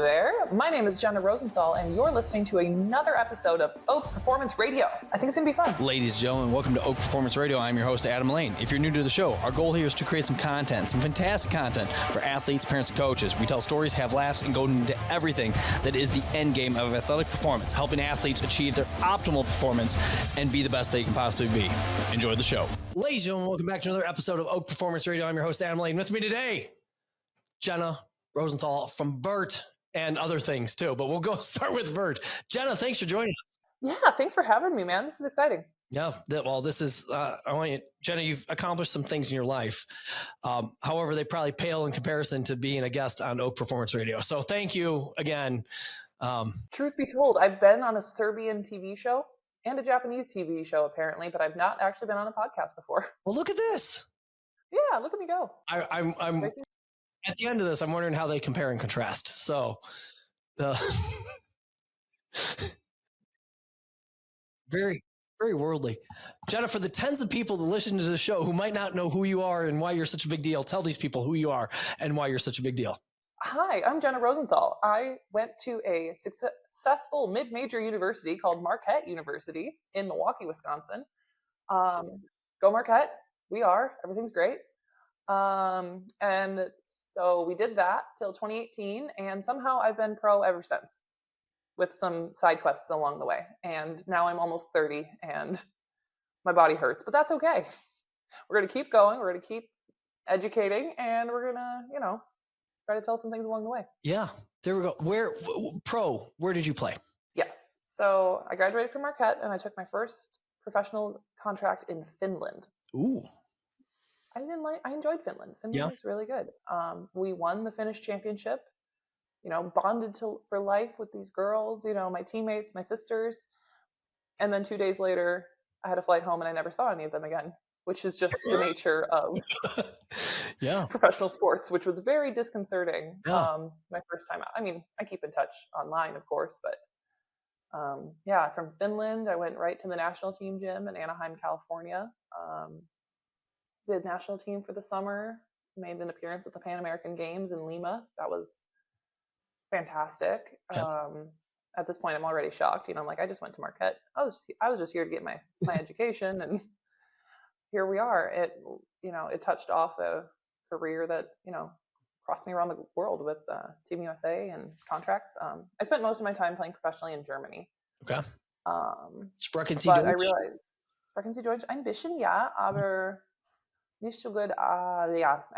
there. My name is Jenna Rosenthal, and you're listening to another episode of Oak Performance Radio. I think it's going to be fun. Ladies and gentlemen, welcome to Oak Performance Radio. I'm your host, Adam Lane. If you're new to the show, our goal here is to create some content, some fantastic content for athletes, parents, and coaches. We tell stories, have laughs, and go into everything that is the end game of athletic performance, helping athletes achieve their optimal performance and be the best they can possibly be. Enjoy the show. Ladies and gentlemen, welcome back to another episode of Oak Performance Radio. I'm your host, Adam Lane. With me today, Jenna Rosenthal from Vert and other things too, but we'll start with Vert. Jenna, thanks for joining us. Yeah, thanks for having me, man. This is exciting. Yeah, well, this is, I want you, Jenna, you've accomplished some things in your life. However, they probably pale in comparison to being a guest on Oak Performance Radio. So thank you again. Truth be told, I've been on a Serbian TV show and a Japanese TV show apparently, but I've not actually been on a podcast before. Well, look at this. Yeah, look at me go. I'm at the end of this, I'm wondering how they compare and contrast. So, very, very worldly. Jenna, for the tens of people that listen to the show who might not know who you are and why you're such a big deal, tell these people who you are and why you're such a big deal. Hi, I'm Jenna Rosenthal. I went to a successful mid-major university called Marquette University in Milwaukee, Wisconsin. Go Marquette. We are. Everything's great. And so we did that till 2018, and somehow I've been pro ever since with some side quests along the way. And now I'm almost 30 and my body hurts, but that's okay. We're going to keep going. We're going to keep educating, and we're going to, try to tell some things along the way. Yeah, there we go. Where did you play? Yes. So I graduated from Marquette and I took my first professional contract in Finland. Ooh. I enjoyed Finland. Finland was really good. We won the Finnish championship, bonded for life with these girls, my teammates, my sisters. And then 2 days later, I had a flight home and I never saw any of them again, which is just the nature of professional sports, which was very disconcerting. My first time out. I mean, I keep in touch online, of course, but from Finland, I went right to the national team gym in Anaheim, California. Did national team for the summer, made an appearance at the Pan American Games in Lima. That was fantastic. At this point, I'm already shocked. I'm like, I just went to Marquette. I was just here to get my education, and here we are. It touched off a career that, crossed me around the world with Team USA and contracts. I spent most of my time playing professionally in Germany. Okay. Sprechen Sie but Deutsch? I realized, Sprechen Sie Deutsch? Ein bisschen, ja, aber nicht so good. I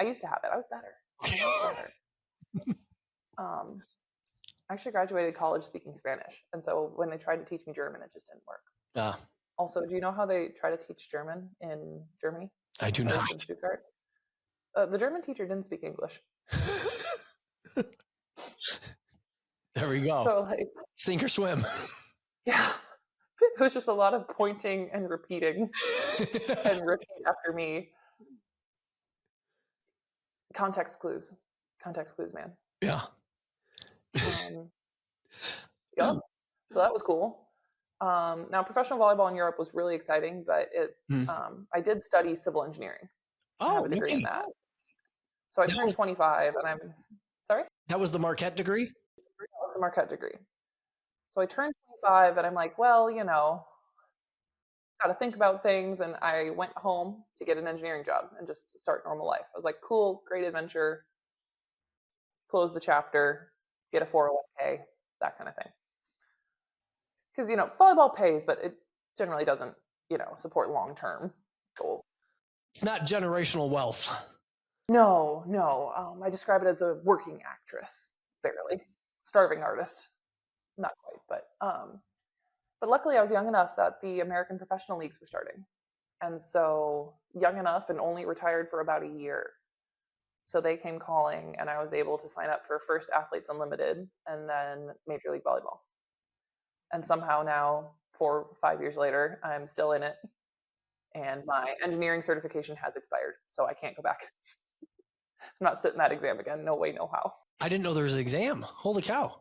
used to have it. I was better. I actually graduated college speaking Spanish. And so when they tried to teach me German, it just didn't work. Also, do you know how they try to teach German in Germany? I do not. In Stuttgart? The German teacher didn't speak English. There we go. So sink or swim. Yeah. It was just a lot of pointing and repeating and repeat after me. Context clues, man. Yeah. So that was cool. Now, professional volleyball in Europe was really exciting, but I did study civil engineering. I have a degree in that. So I turned 25, and I'm sorry. That was the Marquette degree. That was the Marquette degree. So I turned 25, and I'm like, well, got to think about things. And I went home to get an engineering job and just start normal life. I was like, cool, great adventure. Close the chapter, get a 401k, that kind of thing. Because, volleyball pays, but it generally doesn't, support long-term goals. It's not generational wealth. No. I describe it as a working actress, barely. Starving artist. Not quite, but luckily I was young enough that the American professional leagues were starting. And so young enough and only retired for about a year. So they came calling and I was able to sign up for first Athletes Unlimited and then Major League Volleyball. And somehow now, 4 or 5 years later, I'm still in it. And my engineering certification has expired, so I can't go back. I'm not sitting that exam again. No way, no how. I didn't know there was an exam. Holy cow.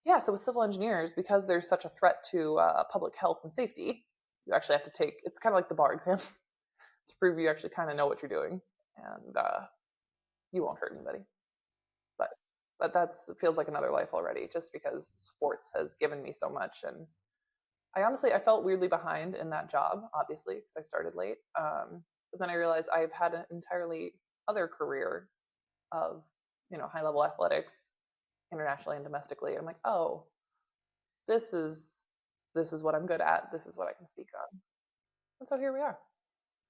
Yeah, so with civil engineers, because there's such a threat to public health and safety, you actually have to take, it's kind of like the bar exam to prove you actually kind of know what you're doing. And you won't hurt anybody. But but it feels like another life already, just because sports has given me so much. And I felt weirdly behind in that job, obviously, because I started late. But then I realized I've had an entirely other career of, high level athletics, internationally and domestically. I'm like, oh, this is what I'm good at. This is what I can speak on. And so here we are.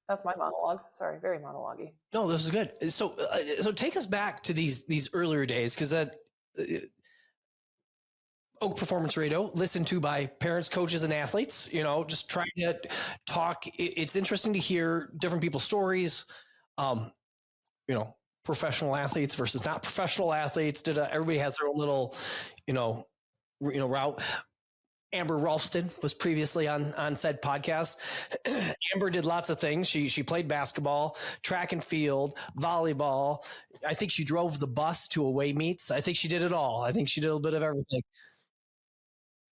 That's my monologue. Sorry, very monologue-y. No, this is good. So take us back to these earlier days, because that Oak Performance Radio, listened to by parents, coaches, and athletes. Just trying to talk. It's interesting to hear different people's stories. Professional athletes versus not professional athletes. Everybody has their own little, route. Amber Rolfston was previously on said podcast. Amber did lots of things. She played basketball, track and field, volleyball. I think she drove the bus to away meets. I think she did it all. I think she did a little bit of everything.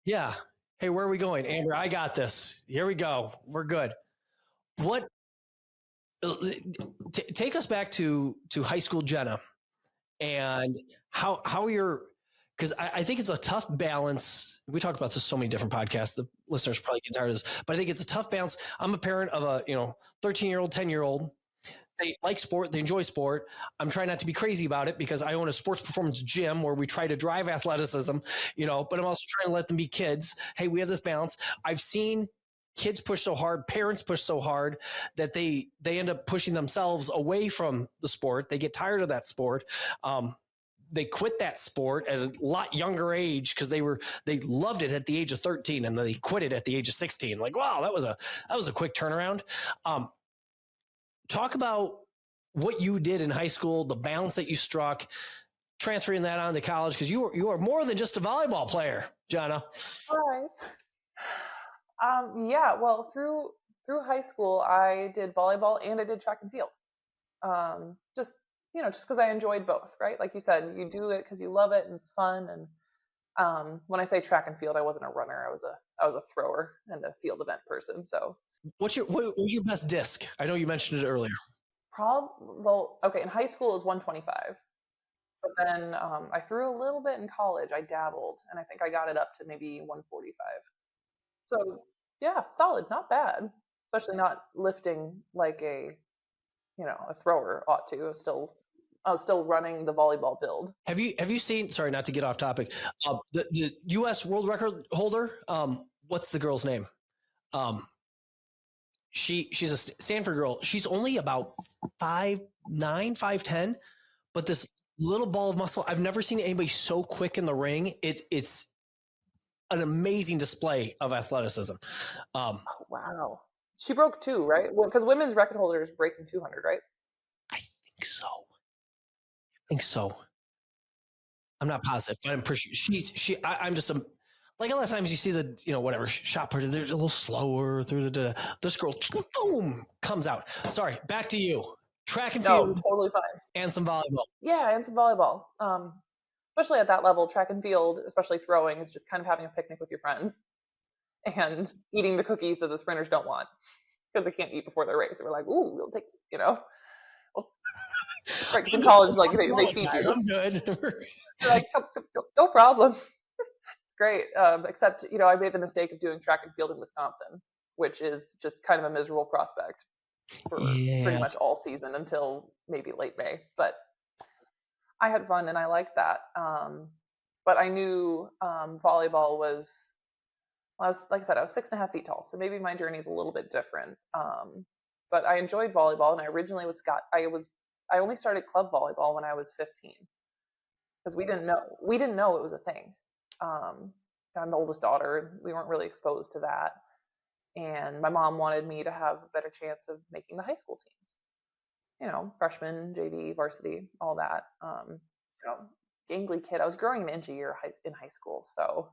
Yeah. Hey, where are we going? Amber, I got this. Here we go. We're good. What? Take us back to high school, Jenna, and how you're, because I think it's a tough balance. We talk about this so many different podcasts. The listeners probably get tired of this, but I think it's a tough balance. I'm a parent of a 13-year-old, 10-year-old. They like sport. They enjoy sport. I'm trying not to be crazy about it because I own a sports performance gym where we try to drive athleticism, but I'm also trying to let them be kids. Hey, we have this balance. I've seen kids push so hard, parents push so hard that they end up pushing themselves away from the sport. They get tired of that sport. They quit that sport at a lot younger age because they loved it at the age of 13 and then they quit it at the age of 16. Like, wow, that was a quick turnaround. Talk about what you did in high school, the balance that you struck, transferring that on to college, because you are more than just a volleyball player, Jenna. Nice. Yeah. Well, through high school, I did volleyball and I did track and field. Just because I enjoyed both, right? Like you said, you do it because you love it and it's fun. And when I say track and field, I wasn't a runner. I was a thrower and a field event person. So what was your best disc? I know you mentioned it earlier. Okay, in high school it was 125. But then I threw a little bit in college. I dabbled, and I think I got it up to maybe 145. So yeah, solid, not bad. Especially not lifting like a thrower ought to. I was still running the volleyball build. Have you seen? Sorry, not to get off topic. The U.S. world record holder. What's the girl's name? She's a Stanford girl. She's only about 5'9", 5'10", but this little ball of muscle. I've never seen anybody so quick in the ring. It's an amazing display of athleticism. Oh, wow. She broke 2, right? Well, because women's record holder is breaking 200, right? I think so. I'm not positive, but I'm pretty sure I'm just like a lot of times you see the, whatever shot put, they're a little slower through this girl, boom, comes out. Sorry, back to you. Track and field. No, totally fine. And some volleyball. Yeah, and some volleyball. Especially at that level, track and field, especially throwing, is just kind of having a picnic with your friends and eating the cookies that the sprinters don't want because they can't eat before their race. So we're like, ooh, we'll take, right, in college, like they feed you. I'm good. You're like, no problem. It's great. Except, I made the mistake of doing track and field in Wisconsin, which is just kind of a miserable prospect for pretty much all season until maybe late May. But I had fun and I liked that. But I knew volleyball was, like I said, I was 6.5 feet tall. So maybe my journey is a little bit different. But I enjoyed volleyball, and I originally I only started club volleyball when I was 15 because we didn't know it was a thing. I'm the oldest daughter. We weren't really exposed to that. And my mom wanted me to have a better chance of making the high school teams. Freshman, JV, varsity, all that. Gangly kid. I was growing an inch a year in high school, so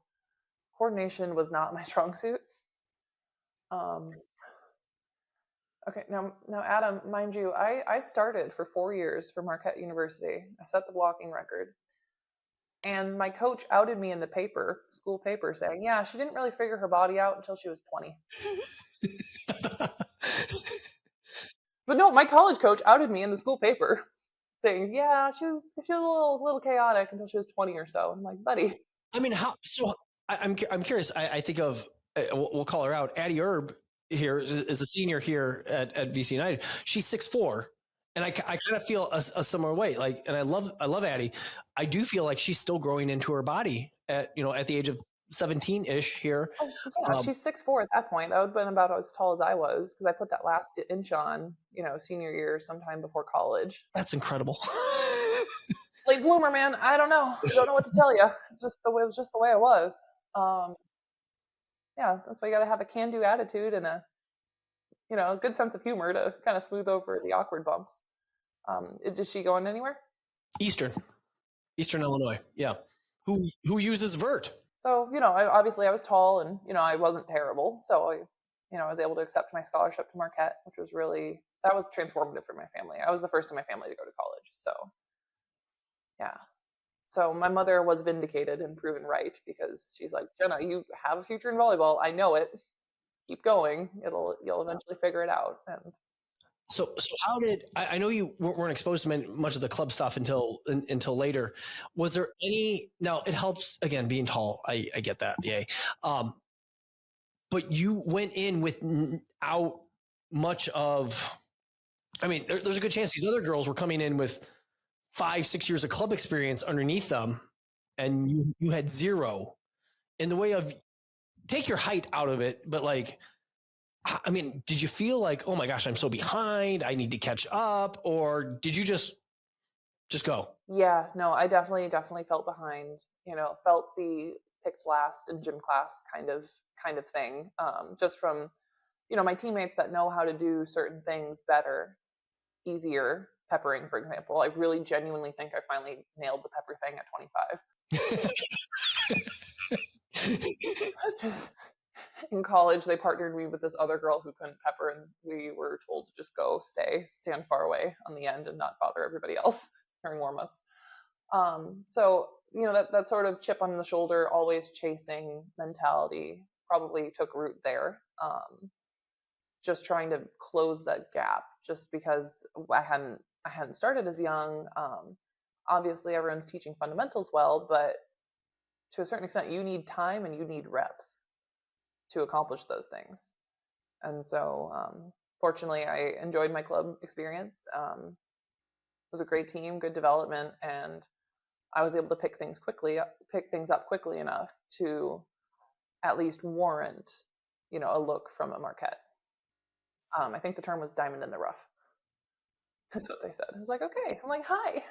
coordination was not my strong suit. Okay, now Adam, mind you, I started for 4 years for Marquette University. I set the blocking record. And my coach outed me in the school paper, saying, yeah, she didn't really figure her body out until she was 20. But no, my college coach outed me in the school paper, saying, yeah, she was a little chaotic until she was 20 or so. I'm like, buddy. I mean, how? So I'm curious. I think of we'll call her out. Addie Herb here is a senior here at VC United. She's 6'4", and I kind of feel a similar way. Like, and I love Addie. I do feel like she's still growing into her body at the age of 17-ish here. Oh, yeah, she's 6'4" at that point. That would have been about as tall as I was because I put that last inch on, senior year, sometime before college. That's incredible. Late bloomer, man. I don't know. I don't know what to tell you. It was just the way it was. Yeah, that's why you got to have a can-do attitude and a good sense of humor to kind of smooth over the awkward bumps. Is she going anywhere? Eastern Illinois. Yeah. Who uses Vert? So, obviously I was tall and, I wasn't terrible. So I was able to accept my scholarship to Marquette, which was that was transformative for my family. I was the first in my family to go to college. So, yeah. So my mother was vindicated and proven right because she's like, Jenna, you have a future in volleyball. I know it. Keep going. You'll eventually figure it out. And so how did I know you weren't exposed to much of the club stuff until later? Was there any? Now it helps again being tall. I get that. Yay. But you went in without much of. I mean, there's a good chance these other girls were coming in with 5-6 years of club experience underneath them, and you had zero in the way of take your height out of it, but like, I mean, did you feel like, oh my gosh, I'm so behind, I need to catch up, or did you just go? Yeah, no, I definitely felt behind, felt the picked last in gym class kind of thing. Just from, my teammates that know how to do certain things better, easier, peppering, for example. I really genuinely think I finally nailed the pepper thing at 25. Just in college, they partnered me with this other girl who couldn't pepper, and we were told to just go stand far away on the end and not bother everybody else during warm-ups. So, that sort of chip on the shoulder, always chasing mentality probably took root there. Just trying to close that gap just because I hadn't started as young. Obviously everyone's teaching fundamentals well, but to a certain extent you need time and you need reps to accomplish those things. And so fortunately I enjoyed my club experience. It was a great team, good development, and I was able to pick things up quickly enough to at least warrant, a look from a Marquette. I think the term was diamond in the rough. That's what they said. I was like, okay. I'm like, hi,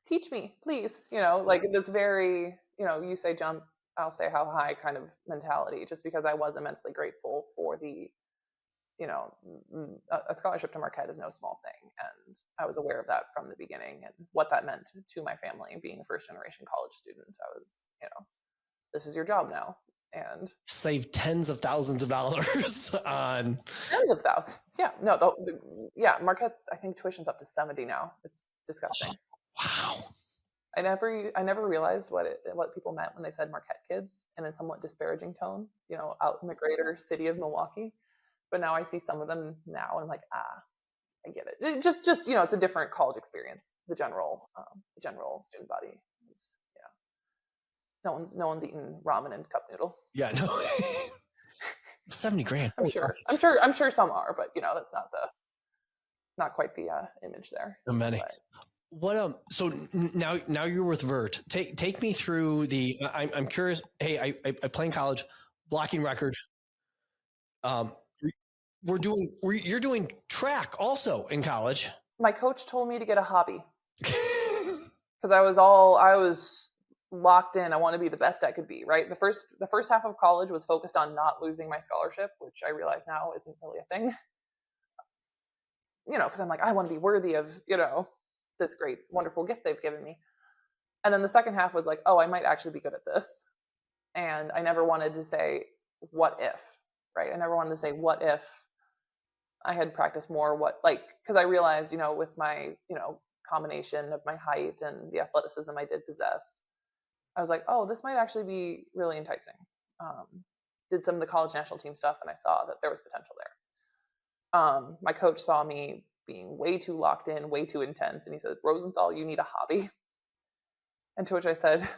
teach me, please. Like this very, you say jump, I'll say how high kind of mentality, just because I was immensely grateful for the, a scholarship to Marquette is no small thing. And I was aware of that from the beginning and what that meant to my family. Being a first generation college student, I was, this is your job now. And save tens of thousands of dollars on tens of thousands. Yeah, no, Marquette's, I think tuition's up to $70 now. It's disgusting. Wow. I never realized what people meant when they said Marquette kids in a somewhat disparaging tone, out in the greater city of Milwaukee. But now I see some of them now and I'm like, I get it. It just it's a different college experience. The general student body is, no one's eating ramen and cup noodle. Yeah, no. $70,000. I'm sure some are, but that's not quite the image there. Many. What so now you're with Vert. Take me through the. I'm curious. Hey, I play in college, blocking record. You're doing track also in college. My coach told me to get a hobby because I was locked in. I want to be the best I could be, right? The first half of college was focused on not losing my scholarship, which I realize now isn't really a thing. Because I'm like, I want to be worthy of, this great, wonderful gift they've given me. And then the second half was like, oh, I might actually be good at this. And I never wanted to say, what if, right? I never wanted to say, what if I had practiced more, because I realized, with my, combination of my height and the athleticism I did possess, I was like, oh, this might actually be really enticing. Did some of the college national team stuff and I saw that there was potential there. My coach saw me being way too locked in, way too intense. And he said, Rosenthal, you need a hobby. And to which I said,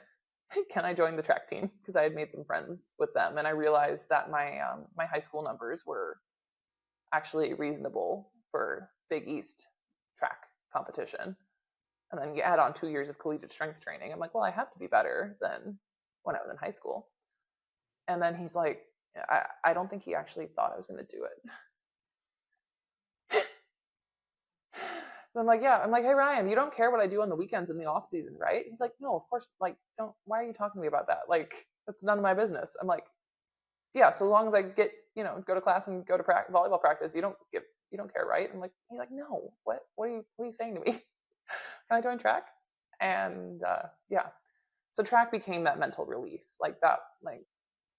can I join the track team? Because I had made some friends with them. And I realized that my high school numbers were actually reasonable for Big East track competition. And then you add on 2 years of collegiate strength training. I'm like, well, I have to be better than when I was in high school. And then he's like, I don't think he actually thought I was going to do it. And I'm like, yeah. I'm like, hey, Ryan, you don't care what I do on the weekends in the off season, right? He's like, no, of course. Like, why are you talking to me about that? Like, that's none of my business. I'm like, yeah, so long as I get, go to class and go to volleyball practice, you don't care, right? I'm like, he's like, no, what are you saying to me? Can I join track? And yeah, so track became that mental release, like that. Like,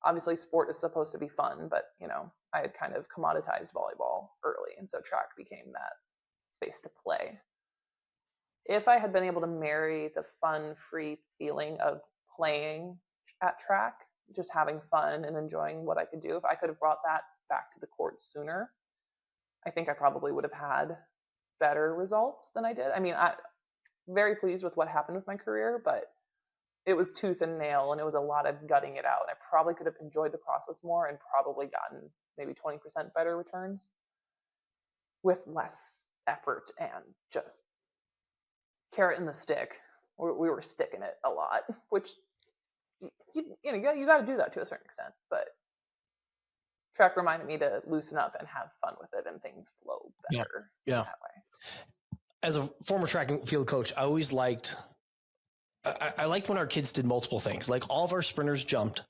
obviously, sport is supposed to be fun, but I had kind of commoditized volleyball early, and so track became that space to play. If I had been able to marry the fun, free feeling of playing at track, just having fun and enjoying what I could do, if I could have brought that back to the court sooner, I think I probably would have had better results than I did. I mean, I'm very pleased with what happened with my career, but it was tooth and nail, and it was a lot of gutting it out. I probably could have enjoyed the process more and probably gotten maybe 20% better returns with less effort and just carrot in the stick. We were sticking it a lot, which you got to do that to a certain extent. But track reminded me to loosen up and have fun with it, and things flow better that way. As a former track and field coach, I always liked when our kids did multiple things. Like, all of our sprinters jumped,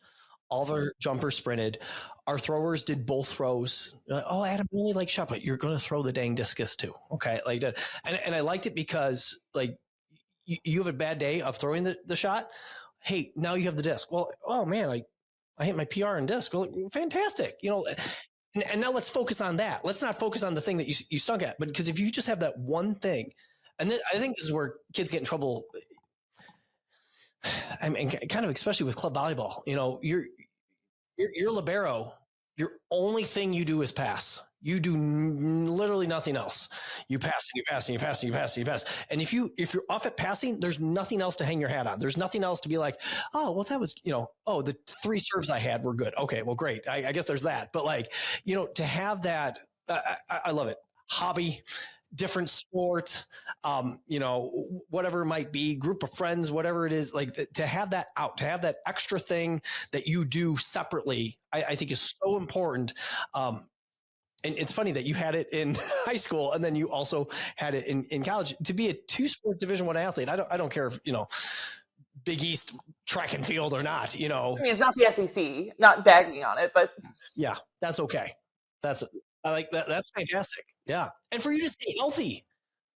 all of our jumpers sprinted, our throwers did both throws. Oh, Adam, I really like shot, but you're going to throw the dang discus too. Okay. Like that. And I liked it because, like, you have a bad day of throwing the shot. Hey, now you have the disc. Well, oh man, I hit my PR and disc. Well, fantastic. And now let's focus on that. Let's not focus on the thing that you stunk at. But because if you just have that one thing, and then I think this is where kids get in trouble. I mean, kind of, especially with club volleyball, you're libero. Your only thing you do is pass. You do literally nothing else. You pass and you pass and you pass and you pass and you pass. And if you're off at passing, there's nothing else to hang your hat on. There's nothing else to be like, oh, well, that was, the 3 serves I had were good. Okay, well, great. I guess there's that. But, like, to have that, I love it. Hobby, different sport, whatever it might be, group of friends, whatever it is, like, to have that out, to have that extra thing that you do separately, I think is so important. And it's funny that you had it in high school and then you also had it in college. To be a 2-sport Division I athlete, I don't care if, Big East track and field or not, I mean, it's not the SEC, not bagging on it, but yeah, that's okay. I like that. That's fantastic. Yeah. And for you to stay healthy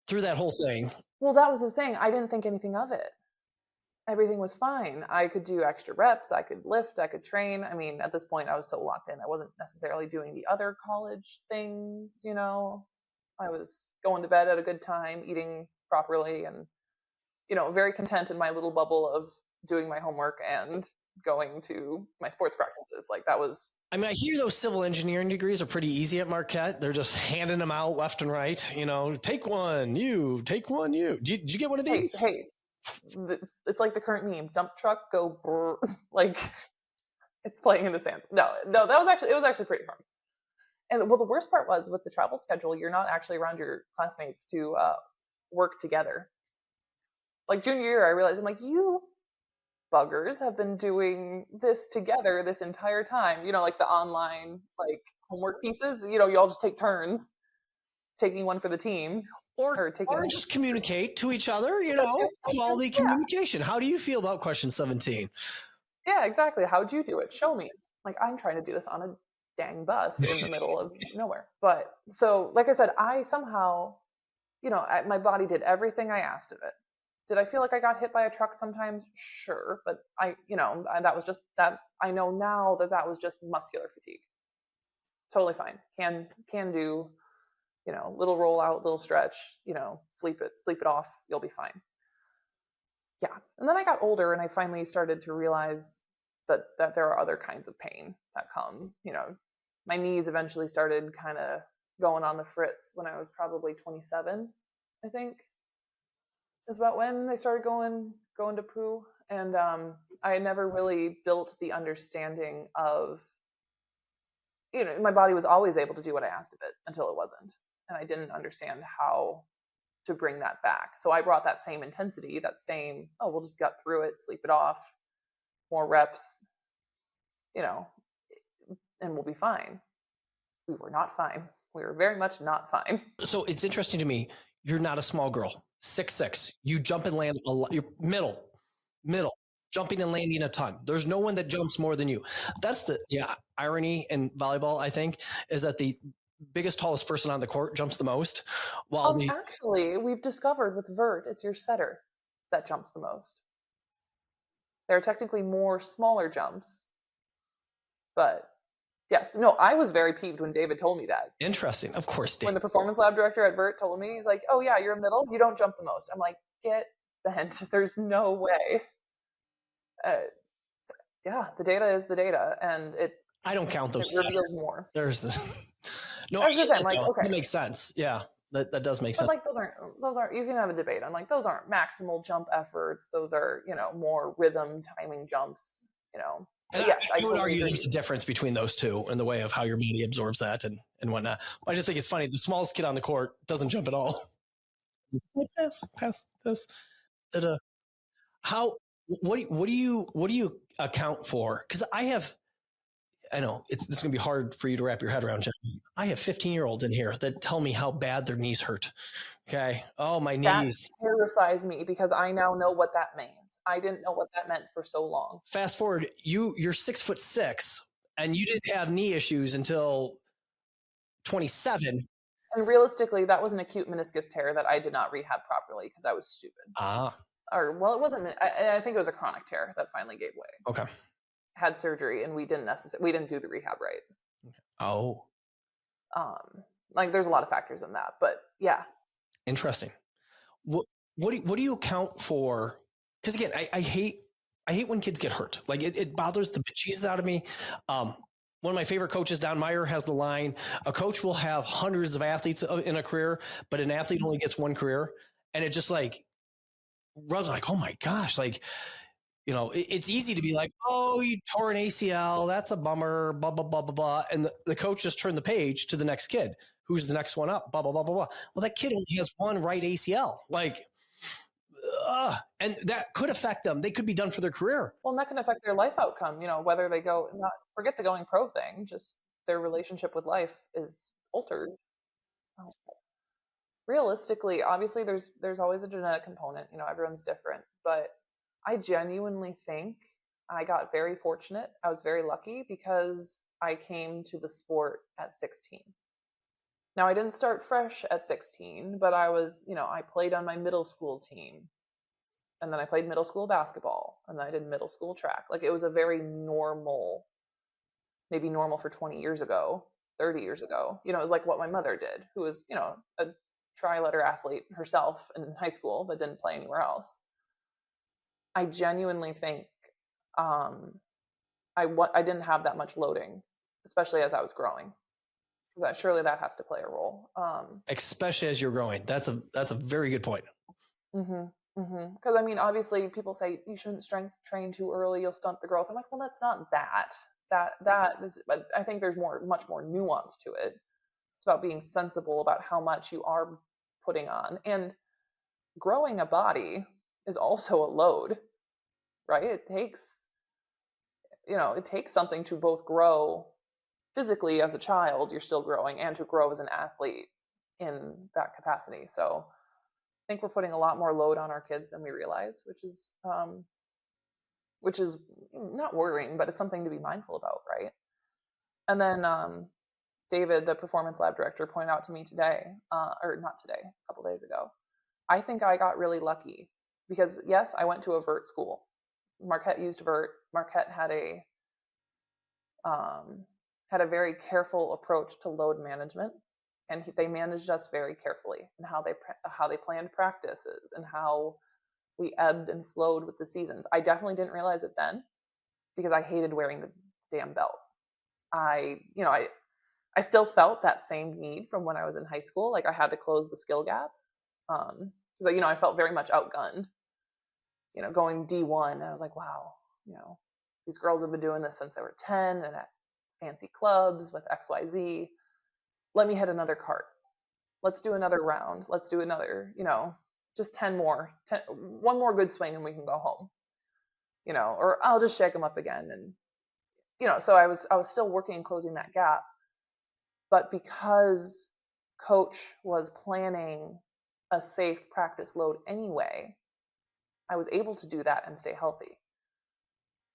through that whole thing. Well, that was the thing. I didn't think anything of it. Everything was fine. I could do extra reps. I could lift. I could train. I mean, at this point, I was so locked in. I wasn't necessarily doing the other college things, I was going to bed at a good time, eating properly, and, very content in my little bubble of doing my homework and going to my sports practices. Like, that was... I mean, I hear those civil engineering degrees are pretty easy at Marquette. They're just handing them out left and right. Take one, you. Take one, you. Did you get one of these? Hey. It's like the current meme: dump truck, go brr. Like, it's playing in the sand. No, it was actually pretty fun. And well, the worst part was, with the travel schedule, you're not actually around your classmates to work together. Like, junior year, I realized, I'm like, you buggers have been doing this together this entire time. Like the online, like, homework pieces. You all just take turns taking one for the team. Or just communicate to each other, quality communication. How do you feel about question 17? Yeah, exactly. How'd you do it? Show me. Like, I'm trying to do this on a dang bus in the middle of nowhere. But so, like I said, I somehow, my body did everything I asked of it. Did I feel like I got hit by a truck sometimes? Sure. But that was just that. I know now that was just muscular fatigue. Totally fine. Can do. Little roll out, little stretch, sleep it off, you'll be fine. Yeah. And then I got older and I finally started to realize that there are other kinds of pain that come, my knees eventually started kind of going on the fritz when I was probably 27, I think, is about when they started going to poo. And I had never really built the understanding of, my body was always able to do what I asked of it until it wasn't. And I didn't understand how to bring that back. So I brought that same intensity, that same, we'll just gut through it, sleep it off, more reps, and we'll be fine. We were not fine. We were very much not fine. So it's interesting to me. You're not a small girl. 6'6". You jump and land a lot. You're middle, jumping and landing a ton. There's no one that jumps more than you. That's the irony in volleyball, I think, is that the biggest, tallest person on the court jumps the most. While actually, we've discovered with Vert, it's your setter that jumps the most. There are technically more smaller jumps, but yes, no, I was very peeved when David told me that. Interesting, of course. David. When the performance lab director at Vert told me, he's like, "Oh yeah, you're a middle. You don't jump the most." I'm like, "Get bent. There's no way." The data is the data, and I don't count those. It reveals more. There's no. I was just saying, like, okay, it makes sense. Yeah, that does make sense. But like those aren't. You can have a debate. I'm like, those aren't maximal jump efforts. Those are more rhythm timing jumps. And yes, I would argue there's a difference between those two and the way of how your body absorbs that and whatnot. I just think it's funny. The smallest kid on the court doesn't jump at all. Pass this. How? What do you account for? Because I know this is going to be hard for you to wrap your head around, Jenna. I have 15-year-olds in here that tell me how bad their knees hurt. Okay. Oh, my knees. That terrifies me because I now know what that means. I didn't know what that meant for so long. Fast forward, you're 6'6", and you didn't have knee issues until 27. And realistically, that was an acute meniscus tear that I did not rehab properly because I was stupid. It wasn't. I think it was a chronic tear that finally gave way. Okay. Had surgery, and we didn't do the rehab right. Okay. Oh. There's a lot of factors in that, but yeah. Interesting. What do you account for? Because again, I hate when kids get hurt. Like it bothers the bejesus out of me. One of my favorite coaches, Don Meyer, has the line: a coach will have hundreds of athletes in a career, but an athlete only gets one career. And it just like rubs like, oh my gosh, like, it's easy to be like, oh, you tore an ACL. That's a bummer, blah, blah, blah, blah, blah. And the coach just turned the page to the next kid. Who's the next one up? Blah, blah, blah, blah, blah. Well, that kid only has one right ACL. Like, and that could affect them. They could be done for their career. Well, and that can affect their life outcome, whether they forget the going pro thing, just their relationship with life is altered. Realistically, obviously there's always a genetic component, everyone's different, but I genuinely think I got very fortunate. I was very lucky because I came to the sport at 16. Now, I didn't start fresh at 16, but I was, I played on my middle school team. And then I played middle school basketball. And then I did middle school track. Like, it was a very normal, maybe normal for 20 years ago, 30 years ago. It was like what my mother did, who was, a tri-letter athlete herself in high school, but didn't play anywhere else. I genuinely think I didn't have that much loading, especially as I was growing, because surely that has to play a role. Especially as you're growing, that's a very good point. Because obviously people say you shouldn't strength train too early; you'll stunt the growth. I'm like, well, that's not that. That is. I think there's much more nuance to it. It's about being sensible about how much you are putting on, and growing a body is also a load, right? It takes something to both grow physically as a child, you're still growing, and to grow as an athlete in that capacity. So I think we're putting a lot more load on our kids than we realize, which is not worrying, but it's something to be mindful about, right? And then David, the performance lab director, pointed out to me today, or not today, a couple days ago. I think I got really lucky because, yes, I went to a Vert school. Marquette used Vert. Marquette had a very careful approach to load management, and they managed us very carefully in how they planned practices and how we ebbed and flowed with the seasons. I definitely didn't realize it then because I hated wearing the damn belt. I still felt that same need from when I was in high school. Like I had to close the skill gap. Because, I felt very much outgunned, going D1. And I was like, wow, these girls have been doing this since they were 10 and at fancy clubs with XYZ. Let me hit another cart. Let's do another round. Let's do another, just 10 more, one more good swing and we can go home, or I'll just shake them up again. And, so I was still working and closing that gap. But because coach was planning a safe practice load anyway, I was able to do that and stay healthy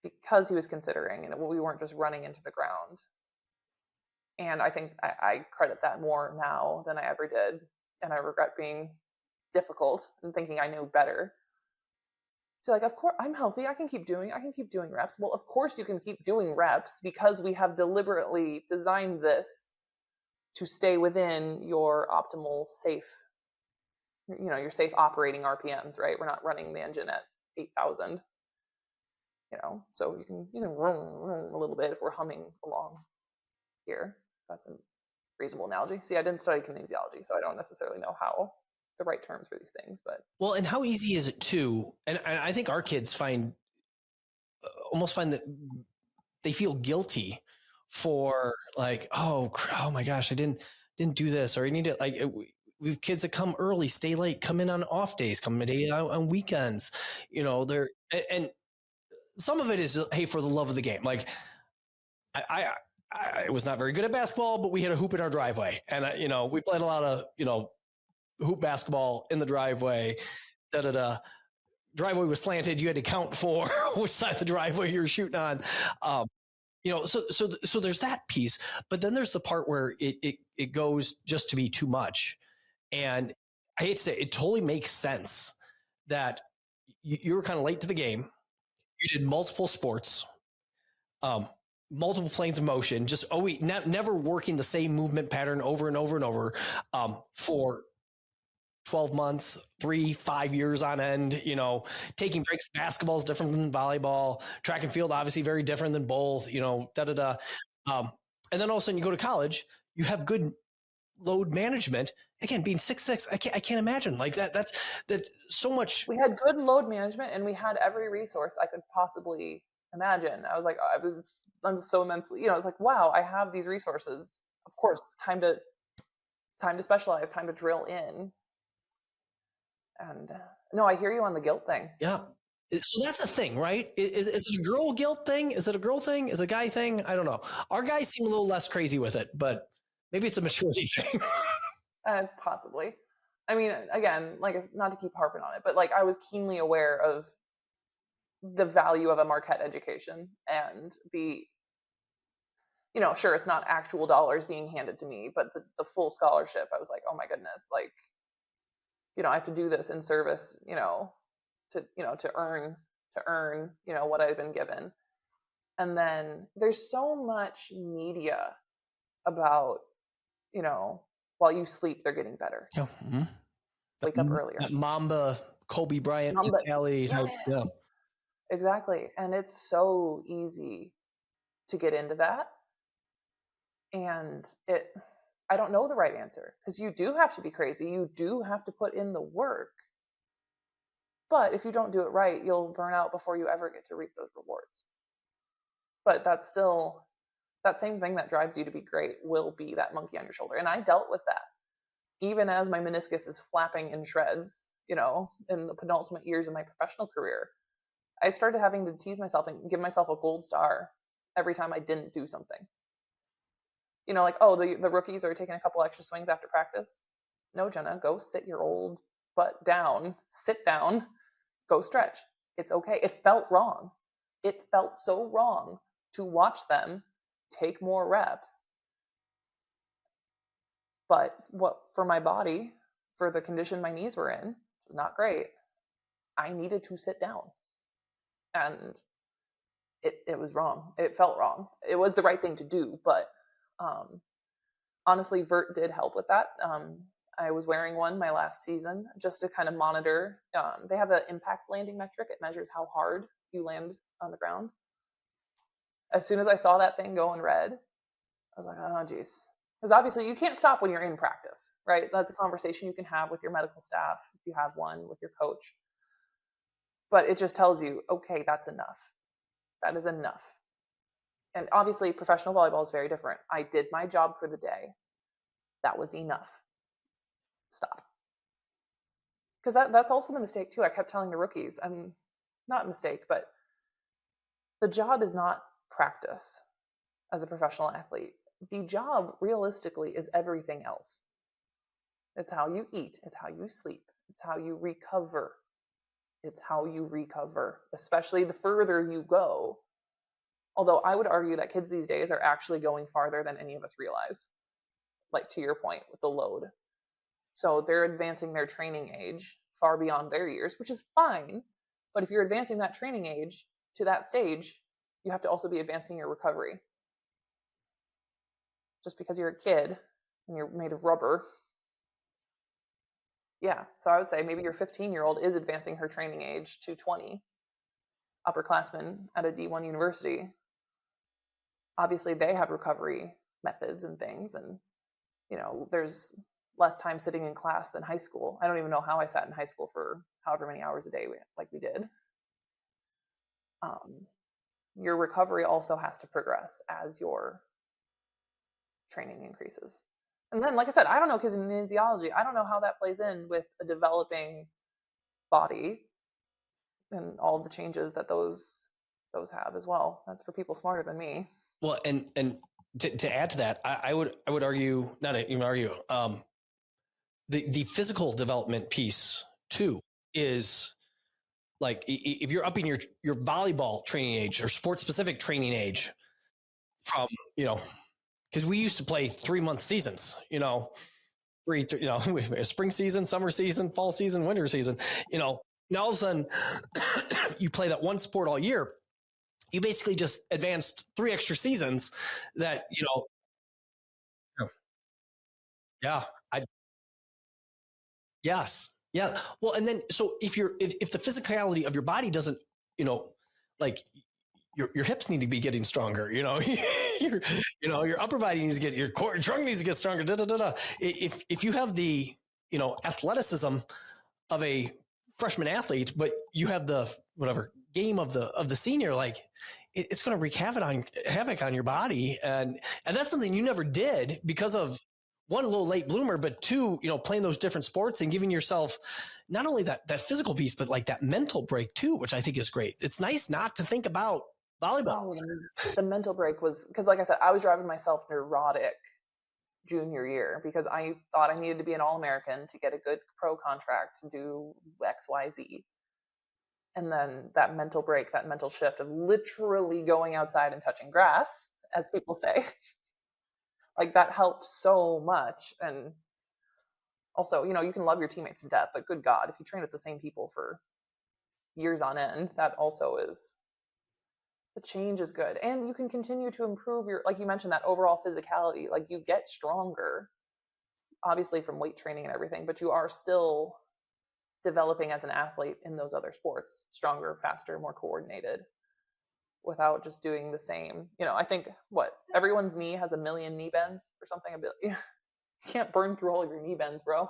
because he was considering, and we weren't just running into the ground. And I think I credit that more now than I ever did. And I regret being difficult and thinking I knew better. So like, of course, I'm healthy. I can keep doing reps. Well, of course you can keep doing reps because we have deliberately designed this to stay within your optimal safe, your safe operating RPMs, right? We're not running the engine at 8,000, so you can run a little bit if we're humming along here. That's a reasonable analogy. See, I didn't study kinesiology, so I don't necessarily know how the right terms for these things, but. Well, and how easy is it too? And I think our kids almost find that they feel guilty for like, oh my gosh, I didn't do this, or I need to like. We have kids that come early, stay late, come in on off days, come in on weekends. They're and some of it is, hey, for the love of the game. Like I was not very good at basketball, but we had a hoop in our driveway, and we played a lot of hoop basketball in the driveway. Driveway was slanted. You had to count for which side of the driveway you were shooting on. So there's that piece, but then there's the part where it goes just to be too much. And I hate to say it totally makes sense that you were kind of late to the game. You did multiple sports, multiple planes of motion, just never working the same movement pattern over and over and over for 12 months, 3-5 years on end, taking breaks. Basketball is different than volleyball. Track and field, obviously very different than both, and then all of a sudden you go to college, you have good load management. Again, being 6'6", I can't imagine like that. That's so much. We had good load management and we had every resource I could possibly imagine. I was like, I'm so immensely, it's like, wow, I have these resources. Of course, time to specialize, time to drill in. And no, I hear you on the guilt thing. Yeah. So that's a thing, right? Is it a girl guilt thing? Is it a girl thing? Is it a guy thing? I don't know. Our guys seem a little less crazy with it, but maybe it's a maturity thing. Possibly. I mean, again, like, not to keep harping on it, but like I was keenly aware of the value of a Marquette education and the, sure, it's not actual dollars being handed to me, but the full scholarship. I was like, oh my goodness, like, I have to do this in service, to earn, what I've been given. And then there's so much media about, while you sleep, they're getting better. Oh, mm-hmm. Wake up earlier. Mamba, Kobe Bryant mentality. Yeah. Exactly. And it's so easy to get into that. And I don't know the right answer because you do have to be crazy. You do have to put in the work. But if you don't do it right, you'll burn out before you ever get to reap those rewards. But that's still, that same thing that drives you to be great will be that monkey on your shoulder. And I dealt with that. Even as my meniscus is flapping in shreds, in the penultimate years of my professional career, I started having to tease myself and give myself a gold star every time I didn't do something. Like, oh, the rookies are taking a couple extra swings after practice. No, Jenna, go sit your old butt down, sit down, go stretch. It's okay. It felt wrong. It felt so wrong to watch them take more reps. But for my body, for the condition my knees were in, was not great. I needed to sit down. And it was wrong. It felt wrong. It was the right thing to do, but honestly, Vert did help with that. I was wearing one my last season just to kind of monitor. They have an impact landing metric. It measures how hard you land on the ground. As soon as I saw that thing go in red, I was like, oh, geez, Because obviously you can't stop when you're in practice, right? That's a conversation you can have with your medical staff, if you have one, with your coach. But it just tells you, okay, that's enough. That is enough. And obviously professional volleyball is very different. I did my job for the day. That was enough. Stop. Because that's also the mistake too. I kept telling the rookies, not a mistake, but the job is not practice as a professional athlete. The job realistically is everything else. It's how you eat, it's how you sleep, it's how you recover. It's how you recover, especially the further you go. Although I would argue that kids these days are actually going farther than any of us realize, like to your point with the load. So they're advancing their training age far beyond their years, which is fine. But if you're advancing that training age to that stage, you have to also be advancing your recovery. Just because you're a kid and you're made of rubber. Yeah, so I would say maybe your 15-year-old is advancing her training age to 20, upperclassmen at a D1 university. Obviously, they have recovery methods and things, and there's less time sitting in class than high school. I don't even know how I sat in high school for however many hours a day like we did. Your recovery also has to progress as your training increases. And then, like I said, I don't know kinesiology. I don't know how that plays in with a developing body and all the changes that those have as well. That's for people smarter than me. Well, and to add to that, I would argue, not even argue, the physical development piece too is like if you're upping your volleyball training age or sport specific training age from because we used to play 3-month seasons, spring season, summer season, fall season, winter season, now all of a sudden you play that one sport all year. You basically just advanced 3 extra seasons that, yeah, yes. Yeah. Well, and then, so if the physicality of your body doesn't, like your hips need to be getting stronger, your upper body needs to get, your core trunk needs to get stronger. If you have the, athleticism of a freshman athlete, but you have the whatever game of the senior, like it's going to wreak havoc on your body. And that's something you never did because of, one, a little late bloomer, but 2, playing those different sports and giving yourself not only that physical piece, but like that mental break too, which I think is great. It's nice not to think about volleyball. The mental break was, because like I said, I was driving myself neurotic junior year because I thought I needed to be an All-American to get a good pro contract to do X, Y, Z. And then that mental break, that mental shift of literally going outside and touching grass, as people say, like that helped so much. And also, you can love your teammates to death, but good God, if you train with the same people for years on end, that also is, the change is good. And you can continue to improve your, like you mentioned, that overall physicality. Like you get stronger, obviously from weight training and everything, but you are still developing as an athlete in those other sports, stronger, faster, more coordinated, without just doing the same. I think everyone's knee has 1 million knee bends or something. You can't burn through all of your knee bends, bro.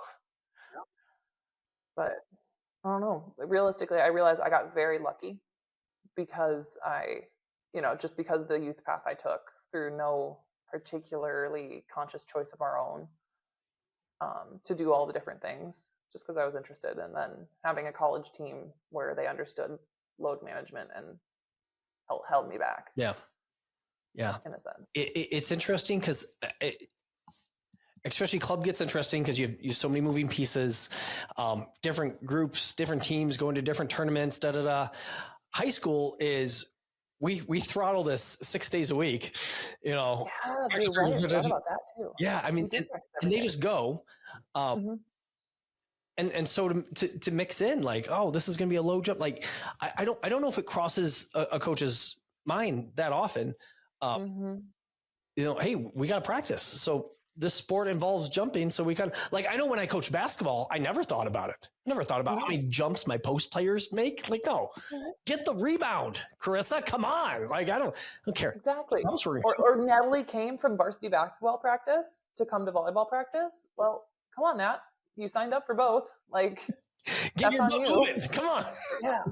But I don't know. Realistically, I realized I got very lucky because just because of the youth path I took through no particularly conscious choice of our own, to do all the different things, just because I was interested, and then having a college team where they understood load management and held me back. Yeah. In a sense, it's interesting because especially club gets interesting because you have so many moving pieces, different groups, different teams going to different tournaments. High school is we throttle this 6 days a week. Yeah, you're right. I forgot about that too. Yeah, I mean, and they just go. And so to mix in like, oh, this is going to be a low jump. Like, I don't know if it crosses a coach's mind that often. Hey, we got to practice. So this sport involves jumping. So we kind of like, I know when I coached basketball, I never thought about it. Never thought about how many jumps my post players make. Like, no, get the rebound, Carissa. Come on. Like, I don't care. Exactly. Or Natalie came from varsity basketball practice to come to volleyball practice. Well, come on, Nat. You signed up for both. Like, get your butt moving. Come on. Yeah.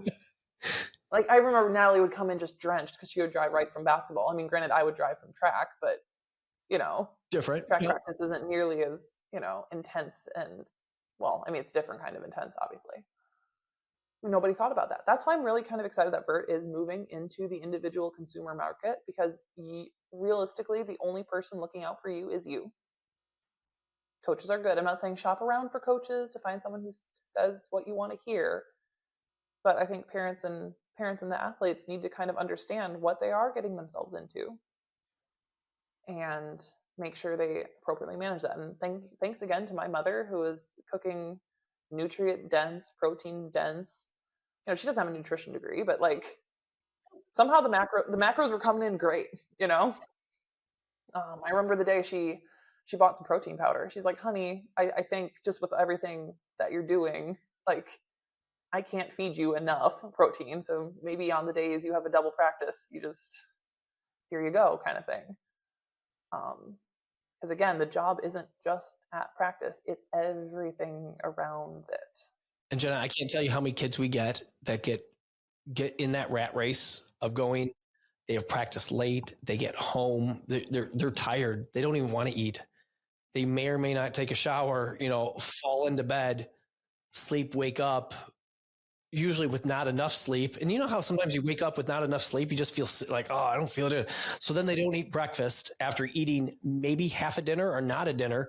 Like, I remember Natalie would come in just drenched because she would drive right from basketball. I mean, granted, I would drive from track, but different. Track practice isn't nearly as, intense and, well, I mean, it's different kind of intense, obviously. Nobody thought about that. That's why I'm really kind of excited that Vert is moving into the individual consumer market, because realistically, the only person looking out for you is you. Coaches are good. I'm not saying shop around for coaches to find someone who says what you want to hear, but I think parents and the athletes need to kind of understand what they are getting themselves into and make sure they appropriately manage that. And thanks again to my mother, who is cooking nutrient dense, protein dense. She doesn't have a nutrition degree, but like somehow the macros were coming in great. I remember the day she bought some protein powder. She's like, honey, I think just with everything that you're doing, like, I can't feed you enough protein. So maybe on the days you have a double practice, you just, here you go kind of thing. Because again, the job isn't just at practice, it's everything around it. And Jenna, I can't tell you how many kids we get that get in that rat race of going, they have practice late, they get home, they're tired, they don't even want to eat. They may or may not take a shower, fall into bed, sleep, wake up, usually with not enough sleep. And you know how sometimes you wake up with not enough sleep, you just feel like, oh, I don't feel good. So then they don't eat breakfast after eating maybe half a dinner or not a dinner.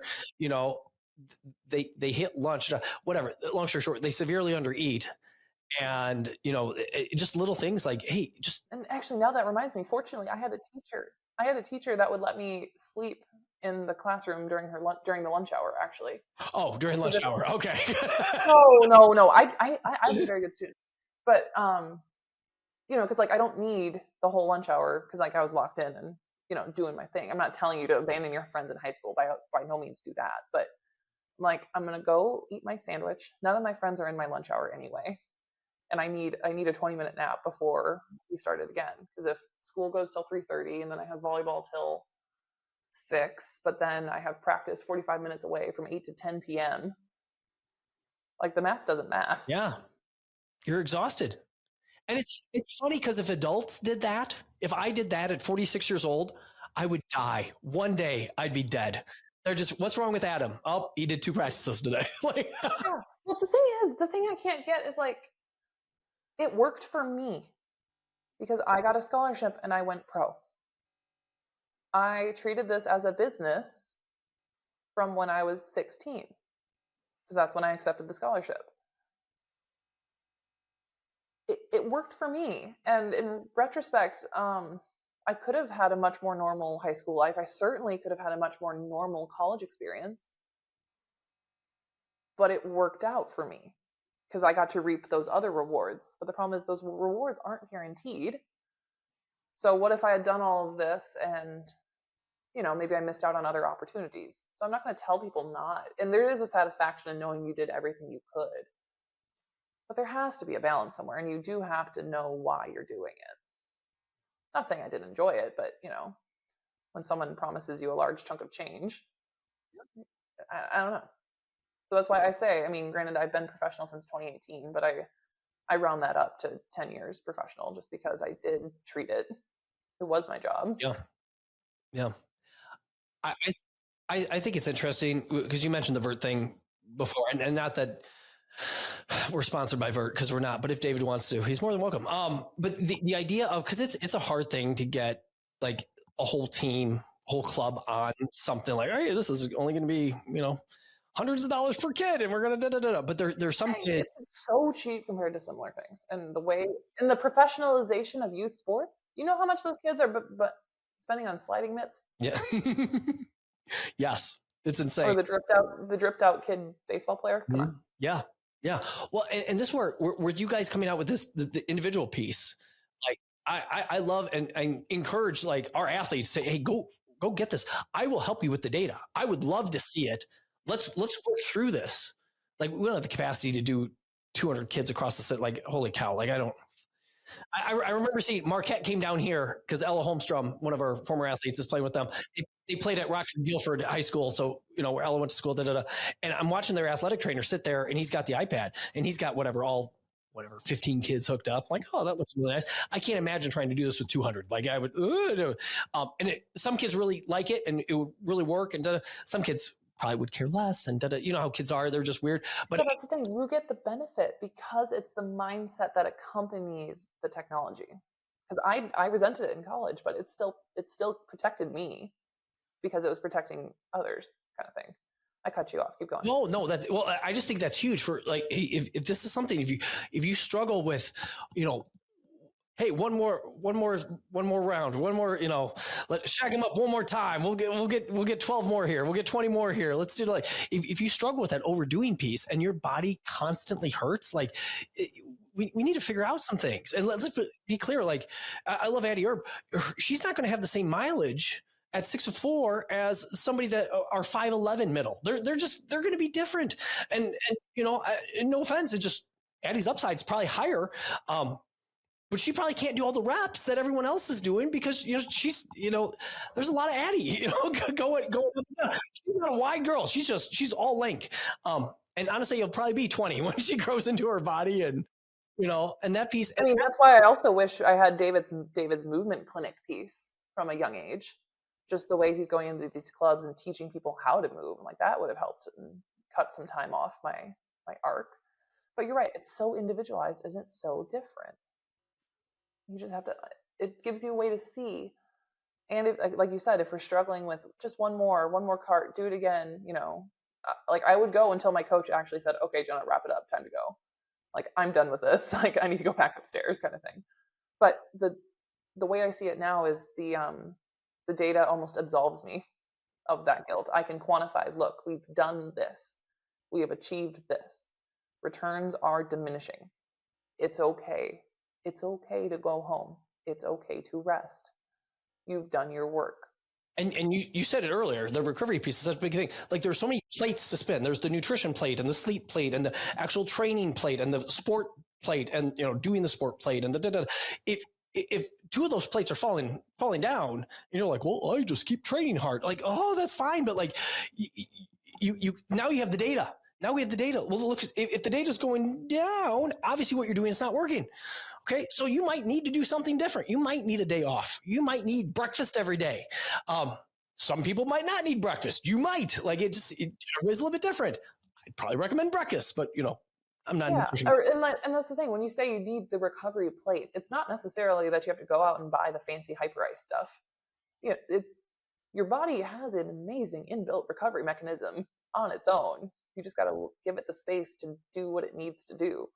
They hit lunch, whatever, long story short, they severely undereat. And, just little things like, hey, and actually now that reminds me, fortunately, I had a teacher that would let me sleep in the classroom during the lunch hour, actually. Oh, during lunch hour. Okay. No. I was a very good student, but, cause like, I don't need the whole lunch hour. Cause like I was locked in and, doing my thing. I'm not telling you to abandon your friends in high school, by no means do that. But like, I'm going to go eat my sandwich. None of my friends are in my lunch hour anyway. And I need a 20-minute nap before we started again. Because if school goes till 3:30 and then I have volleyball till 6, but then I have practice 45 minutes away from 8 to 10 p.m. Like, the math doesn't math. Yeah. You're exhausted. And it's funny because if adults did that, if I did that at 46 years old, I would die. One day I'd be dead. They're just, what's wrong with Adam? Oh, he did 2 practices today. Like, yeah. Well, the thing I can't get is like, it worked for me because I got a scholarship and I went pro. I treated this as a business from when I was 16, because that's when I accepted the scholarship. It worked for me. And in retrospect, I could have had a much more normal high school life. I certainly could have had a much more normal college experience. But it worked out for me because I got to reap those other rewards. But the problem is those rewards aren't guaranteed. So what if I had done all of this and, maybe I missed out on other opportunities? So I'm not going to tell people not. And there is a satisfaction in knowing you did everything you could. But there has to be a balance somewhere, and you do have to know why you're doing it. Not saying I didn't enjoy it, but, when someone promises you a large chunk of change, I don't know. So that's why I say, granted, I've been professional since 2018, but I round that up to 10 years professional just because I did treat it. It was my job. Yeah. I think it's interesting because you mentioned the Vert thing before, and not that we're sponsored by Vert, because we're not, but if David wants to, he's more than welcome. But the idea of, because it's a hard thing to get like a whole team, whole club on something like, hey, this is only going to be, hundreds of dollars per kid, and we're going to But there's some kids. It's so cheap compared to similar things. And the professionalization of youth sports, you know how much those kids are but spending on sliding mitts? Yeah. Yes. It's insane. Or the dripped out kid baseball player. Come on. Yeah. Well, and this is where you guys coming out with this, the individual piece. Like I love and encourage like our athletes say, hey, go go get this. I will help you with the data. I would love to see it. Let's work through this. Like, we don't have the capacity to do 200 kids across the set. Like, holy cow. Like, I remember seeing Marquette came down here because Ella Holmstrom, one of our former athletes, is playing with them. They played at Rockford Guilford High School. So, where Ella went to school, and I'm watching their athletic trainer sit there, and he's got the iPad, and he's got whatever 15 kids hooked up. I'm like, oh, that looks really nice. I can't imagine trying to do this with 200. Like, I would, some kids really like it and it would really work. And some kids probably would care less. And you know how kids are, they're just weird. But that's the thing. You get the benefit because it's the mindset that accompanies the technology. Because I resented it in college, but it still protected me because it was protecting others, kind of thing. I cut you off. Keep going. No, I just think that's huge for, like, if this is something, if you struggle with, hey, one more round, let's shag them up one more time. We'll get 12 more here. We'll get 20 more here. Let's do like, if you struggle with that overdoing piece and your body constantly hurts, like, we need to figure out some things. And let's be clear. Like, I love Addie Erb. She's not going to have the same mileage at 6'4" as somebody that are 5'11" middle. They're going to be different. And no offense, it's just Addie's upside is probably higher. But she probably can't do all the reps that everyone else is doing because, she's, there's a lot of Addie, going up. She's not a wide girl. She's all length. And honestly, it'll probably be 20 when she grows into her body and that piece. I mean, that's why I also wish I had David's movement clinic piece from a young age. Just the way he's going into these clubs and teaching people how to move, like that would have helped and cut some time off my arc. But you're right, it's so individualized and it's so different. You just have to, it gives you a way to see. And if, like you said, if we're struggling with just one more cart, do it again, like I would go until my coach actually said, okay, Jenna, wrap it up, time to go. Like, I'm done with this. Like, I need to go back upstairs, kind of thing. But the way I see it now is the data almost absolves me of that guilt. I can quantify, look, we've done this. We have achieved this. Returns are diminishing. It's okay. It's okay to go home. It's okay to rest. You've done your work. And you said it earlier, the recovery piece is such a big thing. Like, there's so many plates to spin. There's the nutrition plate and the sleep plate and the actual training plate and the sport plate and, doing the sport plate and if two of those plates are falling down, you're like, well, I just keep training hard. Like, oh, that's fine. But like, you now you have the data. Now we have the data. Well, look, if the data's going down, obviously what you're doing is not working. Okay. So you might need to do something different. You might need a day off. You might need breakfast every day. Some people might not need breakfast. You might, like, everybody's a little bit different. I'd probably recommend breakfast, but I'm not. Yeah, and that's the thing. When you say you need the recovery plate, it's not necessarily that you have to go out and buy the fancy hyper ice stuff. Your body has an amazing inbuilt recovery mechanism on its own. You just got to give it the space to do what it needs to do.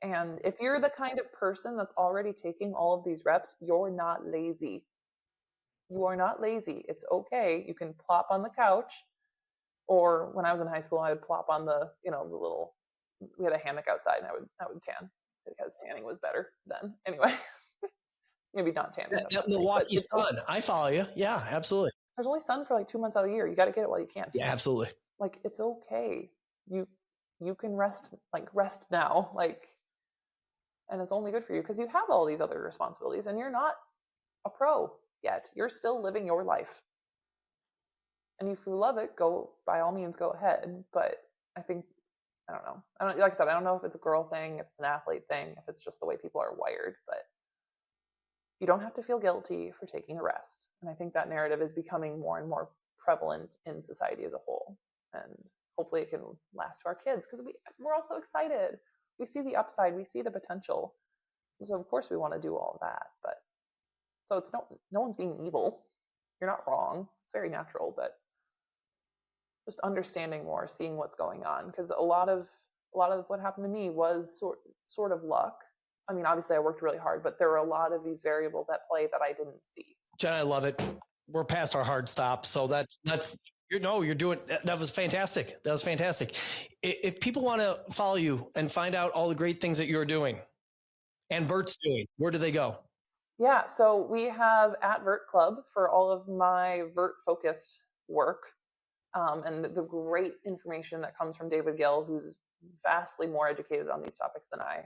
And if you're the kind of person that's already taking all of these reps, you're not lazy. You are not lazy. It's okay. You can plop on the couch, or when I was in high school, I would plop on the little. We had a hammock outside, and I would tan because tanning was better then. Anyway, maybe not tanning. That Milwaukee sun. I follow you. Yeah, absolutely. There's only sun for like 2 months out of the year. You got to get it while you can. Yeah, absolutely. Like, it's okay. You can rest now. Like, and it's only good for you because you have all these other responsibilities, and you're not a pro yet. You're still living your life. And if you love it, by all means, go ahead. But I think. I don't know. Like I said, I don't know if it's a girl thing, if it's an athlete thing, if it's just the way people are wired, but you don't have to feel guilty for taking a rest. And I think that narrative is becoming more and more prevalent in society as a whole. And hopefully it can last to our kids because we're all so excited. We see the upside, we see the potential. So of course we want to do all of that, but so it's no one's being evil. You're not wrong. It's very natural, but just understanding more, seeing what's going on, because a lot of what happened to me was sort of luck. I mean, obviously I worked really hard, but there were a lot of these variables at play that I didn't see. Jen, I love it. We're past our hard stop, so that's you're doing that was fantastic. That was fantastic. If people want to follow you and find out all the great things that you're doing and Vert's doing, where do they go? Yeah, so we have at Vert Club for all of my Vert focused work, and the great information that comes from David Gill, who's vastly more educated on these topics than I.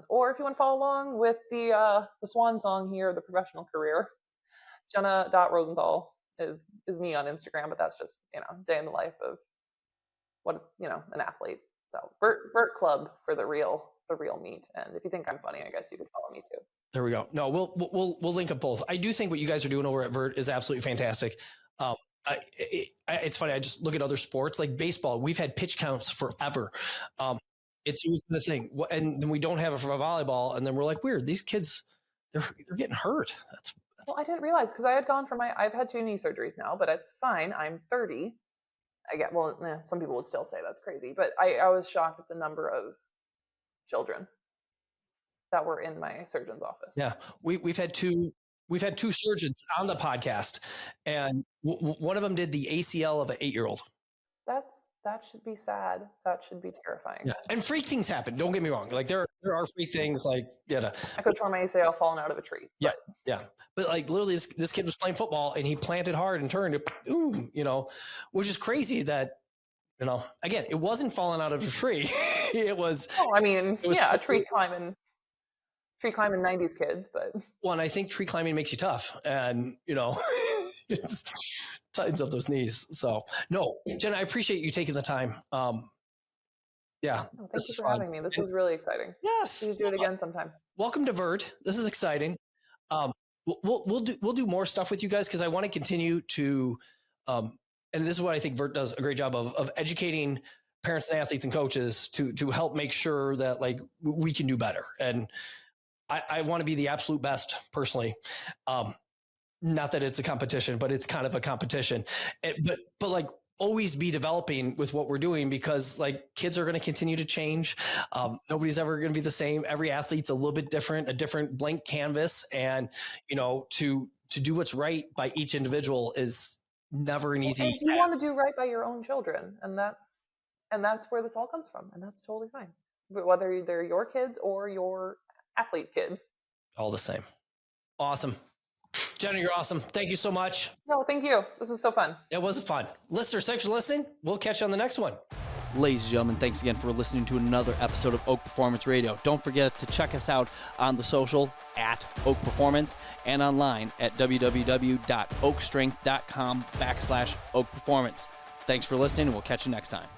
Or if you want to follow along with the swan song here, the professional career, Jenna.Rosenthal is me on Instagram, but that's just, day in the life of an athlete. So Vert Club for the real meat. And if you think I'm funny, I guess you could follow me too. There we go. No, we'll link up both. I do think what you guys are doing over at Vert is absolutely fantastic. It's funny. I just look at other sports like baseball. We've had pitch counts forever. It's the thing, and then we don't have it for volleyball. And then we're like, weird. These kids, they're getting hurt. That's well, I didn't realize because I had gone for I've had 2 knee surgeries now, but it's fine. I'm 30. Some people would still say that's crazy, but I was shocked at the number of children that were in my surgeon's office. Yeah, we've had two surgeons on the podcast, and one of them did the ACL of an 8-year-old. That should be sad. That should be terrifying. Yeah, and freak things happen. Don't get me wrong. Like there are freak things. Like I could tore my ACL falling out of a tree. Yeah. But like literally, this kid was playing football and he planted hard and turned it. Which is crazy that. Again, it wasn't falling out of a tree. It was. Oh, a tree climbing 90s kids, but. Well, and I think tree climbing makes you tough, and it tightens up those knees. So no, Jenna, I appreciate you taking the time. Thank you for having me. This was really exciting. Yes, please do it again sometime. Welcome to Vert. This is exciting. We'll do more stuff with you guys because I want to continue to. And this is what I think Vert does a great job of educating parents and athletes and coaches to help make sure that like we can do better. And I want to be the absolute best personally. Not that it's a competition, but it's kind of a competition. But like always be developing with what we're doing because like kids are going to continue to change. Nobody's ever going to be the same. Every athlete's a little bit different, a different blank canvas. And, to do what's right by each individual is never an easy. And you want to do right by your own children, and that's where this all comes from, and that's totally fine. But whether they're your kids or your athlete kids, all the same. Awesome, Jenna, you're awesome. Thank you so much. No, thank you. This is so fun. It was fun. Listeners, thanks for listening. We'll catch you on the next one. Ladies and gentlemen, thanks again for listening to another episode of Oak Performance Radio. Don't forget to check us out on the social at Oak Performance and online at www.oakstrength.com/Oak Performance. Thanks for listening, and we'll catch you next time.